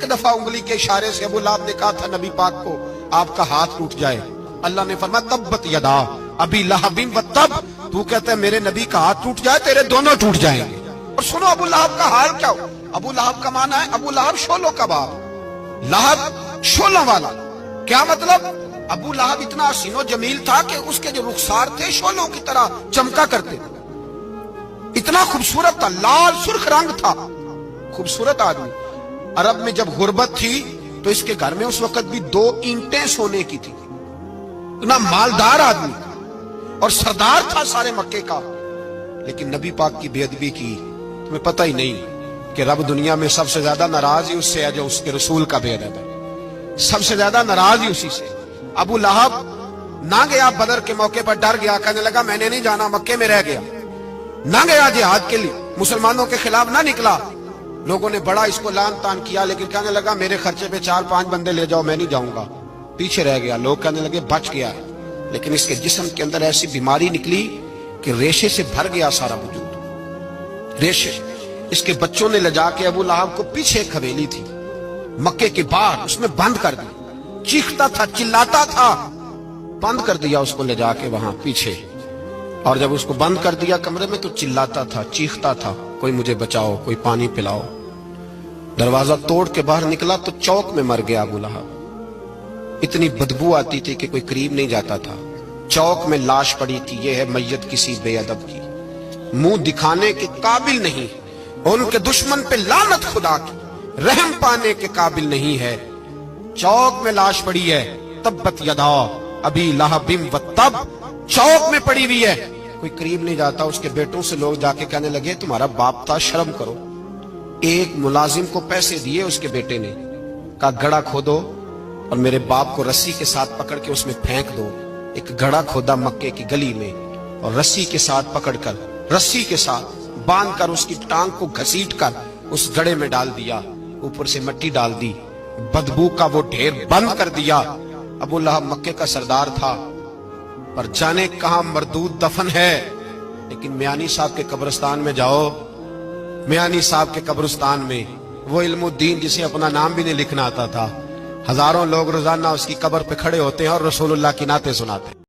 एक दफा उंगली के इशारे से अबू लहब ने कहा था नबी पाक को आपका हाथ टूट जाए, अल्लाह ने फरमाया तब्बत यदा अबी लहबिन व तब, तू कहता है मेरे नबी का हाथ टूट जाए तेरे दोनों टूट जाएंगे। और सुनो अबू लहब का हाल क्या हो। अबू लहब का माना है अबू लहब शोलों का बाप, लहब शोलों वाला। क्या मतलब? अबू लहब इतना हसीनो जमील था कि उसके जो रुखसार थे शोलों की तरह चमका करते, इतना खूबसूरत था, लाल सुर्ख रंग था, खूबसूरत आदमी। अरब में जब गुर्बत थी तो इसके घर में उस वक्त भी 2 ईंटें सोने की थी। इतना मालदार आदमी था और सरदार था सारे मक्के का, लेकिन नबी पाक की बेअदबी की। तुम्हें पता ही नहीं कि रब दुनिया में सबसे ज्यादा नाराज ही उससे है जो उसके रसूल का बेअदब है, सबसे ज्यादा नाराज ही उसी से। अबू लहब ना गया बदर के मौके पर, डर गया, कहने लगा मैंने नहीं जाना, मक्के में रह गया, ना गया जिहाद के लिए, मुसलमानों के खिलाफ ना निकला। लोगों ने बड़ा इसको लान तान किया, लेकिन कहने लगा मेरे खर्चे पे 4-5 बंदे ले जाओ, मैं नहीं जाऊंगा, पीछे रह गया। लोग कहने लगे बच गया है, लेकिन इसके जिस्म के अंदर ऐसी बीमारी निकली कि रेशे से भर गया सारा वजूद, रेशे। इसके बच्चों ने ले जाके अबू लहब को पीछे एक हवेली थी मक्के के बाहर, उसमें बंद कर दिया। चीखता था, चिल्लाता था, बंद कर दिया उसको ले जाके वहां पीछे। और जब उसको बंद कर दिया कमरे में तो चिल्लाता था, चीखता था, कोई मुझे बचाओ, कोई पानी पिलाओ। दरवाजा तोड़ के बाहर निकला तो चौक में मर गया अबू लहब। इतनी बदबू आती थी कि कोई करीब नहीं जाता था। चौक में लाश पड़ी थी। यह है मैयत किसी बेअदब की, मुंह दिखाने के काबिल नहीं, उनके दुश्मन पे लानत खुदा की, रहम पाने के काबिल नहीं है। चौक में लाश पड़ी है, तब्बत यदा अबी लहबिन व तब, चौक में पड़ी हुई है, कोई करीब नहीं जाता। उसके बेटों से लोग जाके कहने लगे तुम्हारा बाप था, शर्म करो। एक मुलाजिम को पैसे दिए उसके बेटे ने, कहा गड़ा खोदो और मेरे बाप को रस्सी के साथ पकड़ के उसमें फेंक दो। एक गड़ा खोदा मक्के की गली में और रस्सी के साथ पकड़कर, रस्सी के साथ बांध कर उसकी टांग को घसीट कर उस गड़े में डाल दिया, ऊपर से मिट्टी डाल दी, बदबू का वो ढेर बंद कर दिया। अबू लहब मक्के का सरदार था, पर जाने कहां मरदूद दफन है। लेकिन मियानी साहब के कब्रिस्तान में जाओ, मियानी साहब के कब्रिस्तान में वो इल्मुद्दीन जिसे अपना नाम भी नहीं लिखना आता था, हजारों लोग रोजाना उसकी कब्र पे खड़े होते हैं और रसूलुल्लाह की नाते सुनाते हैं।